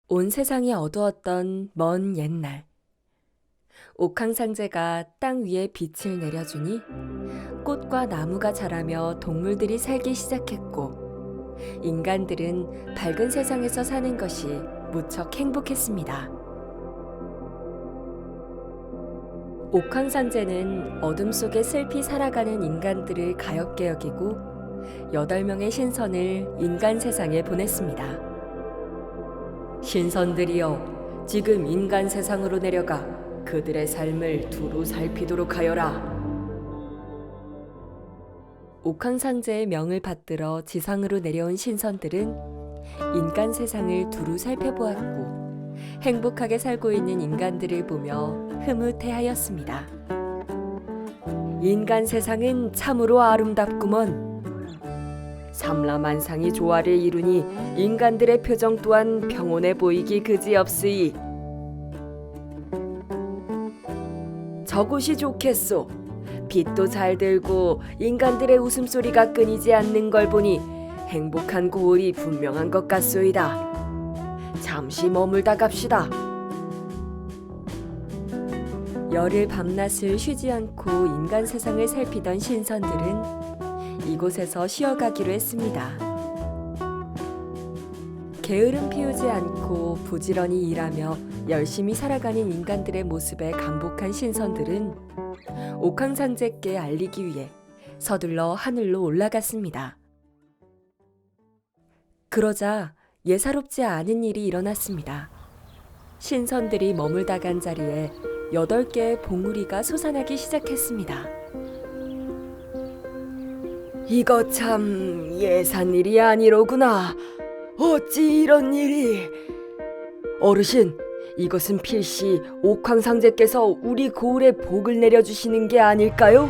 온 세상이 어두웠던 먼 옛날, 옥황상제가 땅 위에 빛을 내려주니 꽃과 나무가 자라며 동물들이 살기 시작했고, 인간들은 밝은 세상에서 사는 것이 무척 행복했습니다. 옥황상제는 어둠 속에 슬피 살아가는 인간들을 가엾게 여기고 8명의 신선을 인간 세상에 보냈습니다. 신선들이여, 지금 인간 세상으로 내려가 그들의 삶을 두루 살피도록 하여라. 옥황상제의 명을 받들어 지상으로 내려온 신선들은 인간 세상을 두루 살펴보았고, 행복하게 살고 있는 인간들을 보며 흐뭇해하였습니다. 인간 세상은 참으로 아름답구먼. 삼라만상이 조화를 이루니 인간들의 표정 또한 평온해 보이기 그지없으이. 저곳이 좋겠소. 빛도 잘 들고 인간들의 웃음소리가 끊이지 않는 걸 보니 행복한 고을이 분명한 것 같소이다. 잠시 머물다 갑시다. 열흘 밤낮을 쉬지 않고 인간 세상을 살피던 신선들은 이곳에서 쉬어가기로 했습니다. 게으름 피우지 않고 부지런히 일하며 열심히 살아가는 인간들의 모습에 감복한 신선들은 옥황상제께 알리기 위해 서둘러 하늘로 올라갔습니다. 그러자 예사롭지 않은 일이 일어났습니다. 신선들이 머물다 간 자리에 8개의 봉우리가 솟아나기 시작했습니다. 이거 참 예산 일이 아니로구나. 어찌 이런 일이. 어르신, 이것은 필시 옥황상제께서 우리 고을에 복을 내려주시는 게 아닐까요?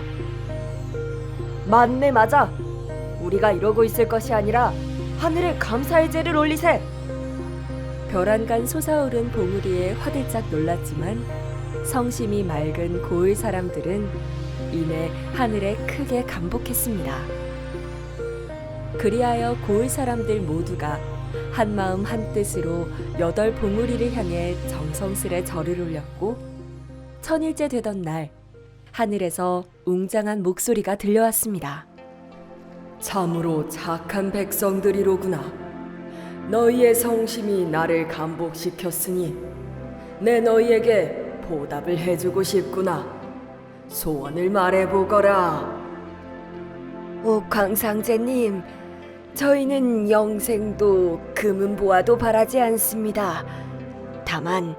맞네, 맞아. 우리가 이러고 있을 것이 아니라 하늘에 감사의 제를 올리세. 벼랑간 솟아오른 봉우리에 화들짝 놀랐지만 성심이 맑은 고을 사람들은 이내 하늘에 크게 감복했습니다. 그리하여 고을 사람들 모두가 한마음 한뜻으로 8봉우리를 향해 정성스레 절을 올렸고, 천일째 되던 날 하늘에서 웅장한 목소리가 들려왔습니다. 참으로 착한 백성들이로구나. 너희의 성심이 나를 감복시켰으니 내 너희에게 보답을 해주고 싶구나. 소원을 말해보거라. 옥황상제님, 저희는 영생도 금은보화도 바라지 않습니다. 다만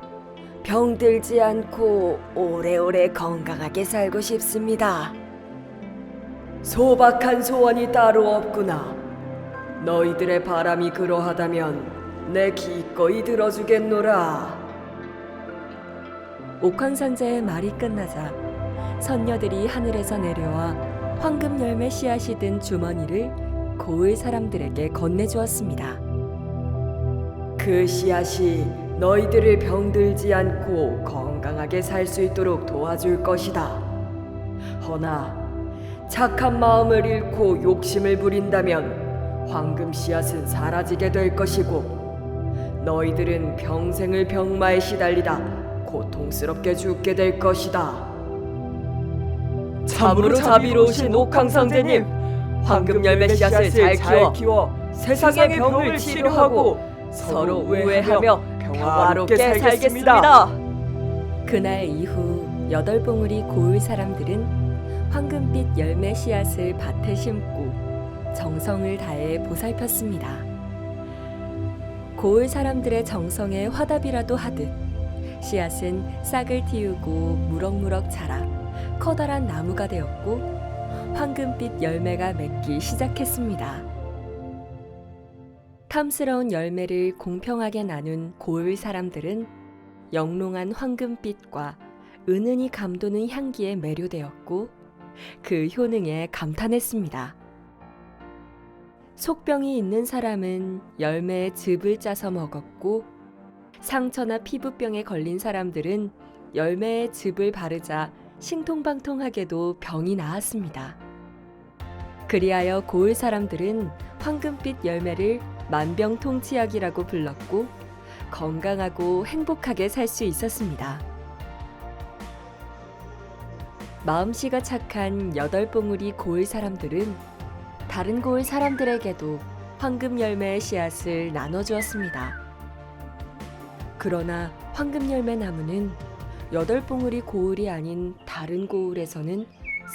병들지 않고 오래오래 건강하게 살고 싶습니다. 소박한 소원이 따로 없구나. 너희들의 바람이 그러하다면 내 기꺼이 들어주겠노라. 옥황상제의 말이 끝나자 선녀들이 하늘에서 내려와 황금 열매 씨앗이 든 주머니를 고을 사람들에게 건네주었습니다. 그 씨앗이 너희들을 병들지 않고 건강하게 살 수 있도록 도와줄 것이다. 허나 착한 마음을 잃고 욕심을 부린다면 황금 씨앗은 사라지게 될 것이고, 너희들은 평생을 병마에 시달리다 고통스럽게 죽게 될 것이다. 참으로 자비로우신 옥황상제님, 황금 열매 씨앗을 잘 키워 세상의 병을 치료하고 서로 우애하며 평화롭게 살겠습니다. 그날 이후 8봉우리 고을 사람들은 황금빛 열매 씨앗을 밭에 심고 정성을 다해 보살폈습니다. 고을 사람들의 정성에 화답이라도 하듯 씨앗은 싹을 틔우고 무럭무럭 자라 커다란 나무가 되었고 황금빛 열매가 맺기 시작했습니다. 탐스러운 열매를 공평하게 나눈 고을 사람들은 영롱한 황금빛과 은은히 감도는 향기에 매료되었고 그 효능에 감탄했습니다. 속병이 있는 사람은 열매에 즙을 짜서 먹었고, 상처나 피부병에 걸린 사람들은 열매에 즙을 바르자 신통방통하게도 병이 나았습니다. 그리하여 고을 사람들은 황금빛 열매를 만병통치약이라고 불렀고 건강하고 행복하게 살 수 있었습니다. 마음씨가 착한 8봉우리 고을 사람들은 다른 고을 사람들에게도 황금 열매의 씨앗을 나눠주었습니다. 그러나 황금 열매 나무는 8봉우리 고을이 아닌 다른 고을에서는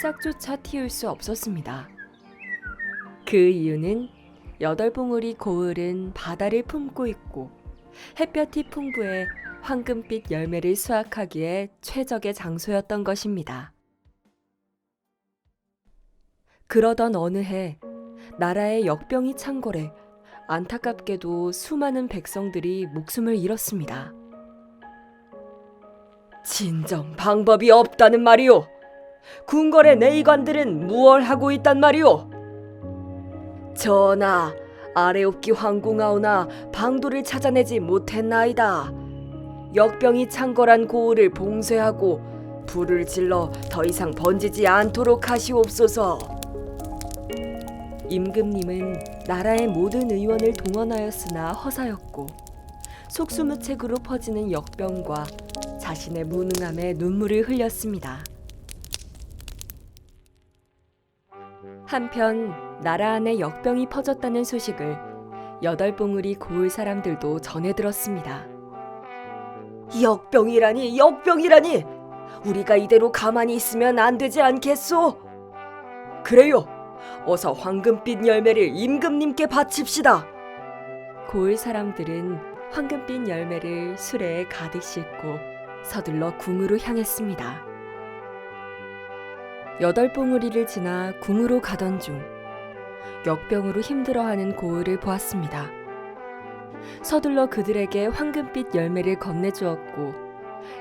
싹조차 틔울 수 없었습니다. 그 이유는 8봉우리 고을은 바다를 품고 있고 햇볕이 풍부해 황금빛 열매를 수확하기에 최적의 장소였던 것입니다. 그러던 어느 해 나라의 역병이 창궐해 안타깝게도 수많은 백성들이 목숨을 잃었습니다. 진정 방법이 없다는 말이오. 궁궐의 내의관들은 무얼 하고 있단 말이오. 전하, 아래옵기 황궁하오나 방도를 찾아내지 못했나이다. 역병이 창궐한 고을을 봉쇄하고 불을 질러 더 이상 번지지 않도록 하시옵소서. 임금님은 나라의 모든 의원을 동원하였으나 허사였고 속수무책으로 퍼지는 역병과 자신의 무능함에 눈물을 흘렸습니다. 한편 나라 안에 역병이 퍼졌다는 소식을 8봉우리 고을 사람들도 전해 들었습니다. 역병이라니, 역병이라니! 우리가 이대로 가만히 있으면 안 되지 않겠소? 그래요! 어서 황금빛 열매를 임금님께 바칩시다. 고을 사람들은 황금빛 열매를 수레에 가득 싣고 서둘러 궁으로 향했습니다. 8봉우리를 지나 궁으로 가던 중 역병으로 힘들어하는 고을을 보았습니다. 서둘러 그들에게 황금빛 열매를 건네주었고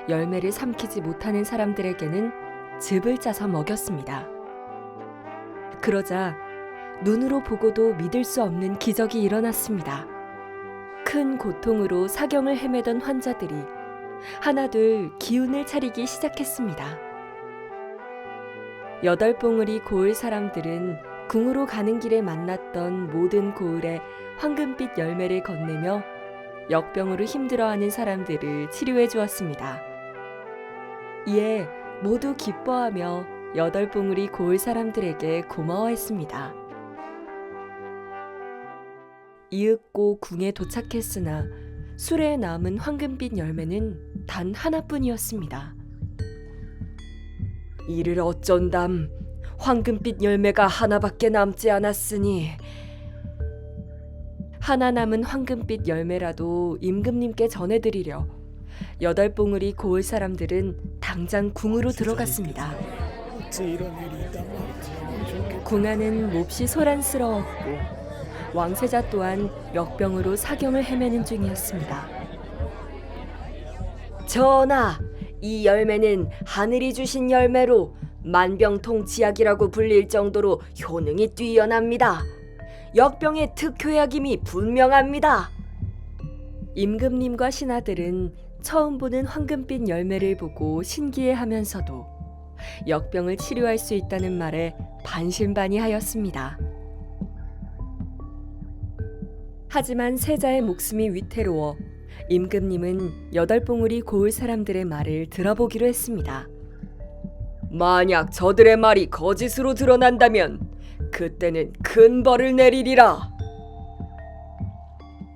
열매를 삼키지 못하는 사람들에게는 즙을 짜서 먹였습니다. 그러자 눈으로 보고도 믿을 수 없는 기적이 일어났습니다. 큰 고통으로 사경을 헤매던 환자들이 하나둘 기운을 차리기 시작했습니다. 8봉우리 고을 사람들은 궁으로 가는 길에 만났던 모든 고을에 황금빛 열매를 건네며 역병으로 힘들어하는 사람들을 치료해 주었습니다. 이에 모두 기뻐하며 8봉우리 고을 사람들에게 고마워했습니다. 이윽고 궁에 도착했으나 수레에 남은 황금빛 열매는 단 하나뿐이었습니다. 이를 어쩐담. 황금빛 열매가 하나밖에 남지 않았으니 하나 남은 황금빛 열매라도 임금님께 전해드리려 8봉우리 고을 사람들은 당장 궁으로 들어갔습니다. 궁 안은 몹시 소란스러웠고 왕세자 또한 역병으로 사경을 헤매는 중이었습니다. 전하, 이 열매는 하늘이 주신 열매로 만병통치약이라고 불릴 정도로 효능이 뛰어납니다. 역병의 특효약임이 분명합니다. 임금님과 신하들은 처음 보는 황금빛 열매를 보고 신기해하면서도 역병을 치료할 수 있다는 말에 반신반의하였습니다. 하지만 세자의 목숨이 위태로워 임금님은 8봉우리 고을 사람들의 말을 들어보기로 했습니다. 만약 저들의 말이 거짓으로 드러난다면 그때는 큰 벌을 내리리라.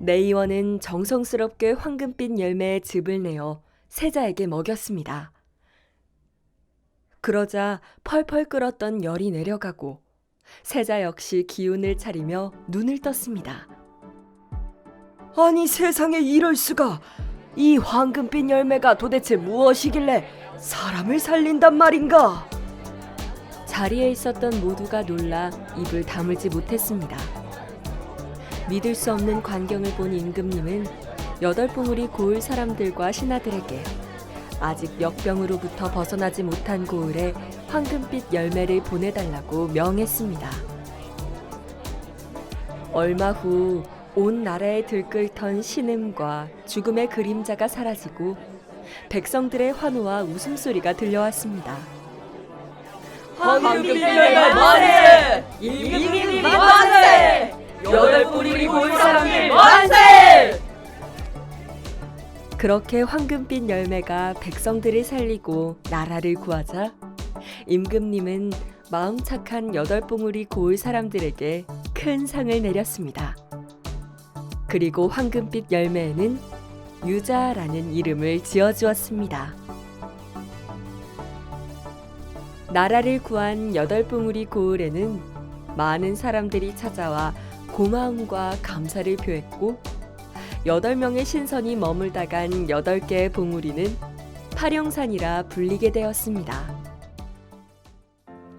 내의원은 정성스럽게 황금빛 열매의 즙을 내어 세자에게 먹였습니다. 그러자 펄펄 끓었던 열이 내려가고 세자 역시 기운을 차리며 눈을 떴습니다. 아니 세상에 이럴 수가! 이 황금빛 열매가 도대체 무엇이길래 사람을 살린단 말인가? 자리에 있었던 모두가 놀라 입을 다물지 못했습니다. 믿을 수 없는 광경을 본 임금님은 8봉우리 고을 사람들과 신하들에게 아직 역병으로부터 벗어나지 못한 고을에 황금빛 열매를 보내달라고 명했습니다. 얼마 후 온 나라에 들끓던 신음과 죽음의 그림자가 사라지고 백성들의 환호와 웃음소리가 들려왔습니다. 황금빛 열매 만세! 임금님 만세! 여덟 뿌리 고운 사람들 만세! 그렇게 황금빛 열매가 백성들을 살리고 나라를 구하자 임금님은 마음 착한 여덟 봉우리 고을 사람들에게 큰 상을 내렸습니다. 그리고 황금빛 열매에는 유자라는 이름을 지어주었습니다. 나라를 구한 여덟 봉우리 고을에는 많은 사람들이 찾아와 고마움과 감사를 표했고 8명의 신선이 머물다 간 8개의 봉우리는 파령산이라 불리게 되었습니다.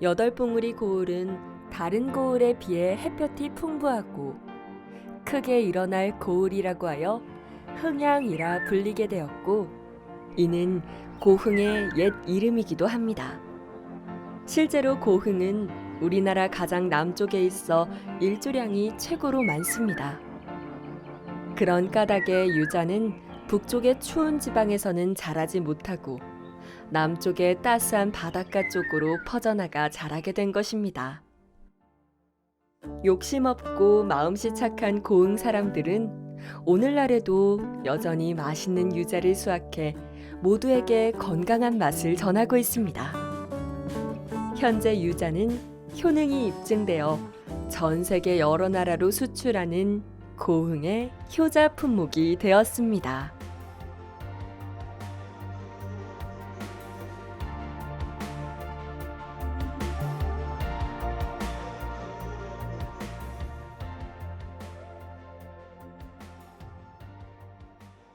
8봉우리 고을은 다른 고을에 비해 햇볕이 풍부하고 크게 일어날 고을이라고 하여 흥양이라 불리게 되었고 이는 고흥의 옛 이름이기도 합니다. 실제로 고흥은 우리나라 가장 남쪽에 있어 일조량이 최고로 많습니다. 그런 까닭에 유자는 북쪽의 추운 지방에서는 자라지 못하고 남쪽의 따스한 바닷가 쪽으로 퍼져나가 자라게 된 것입니다. 욕심 없고 마음씨 착한 고흥 사람들은 오늘날에도 여전히 맛있는 유자를 수확해 모두에게 건강한 맛을 전하고 있습니다. 현재 유자는 효능이 입증되어 전 세계 여러 나라로 수출하는 고흥의 효자 품목이 되었습니다.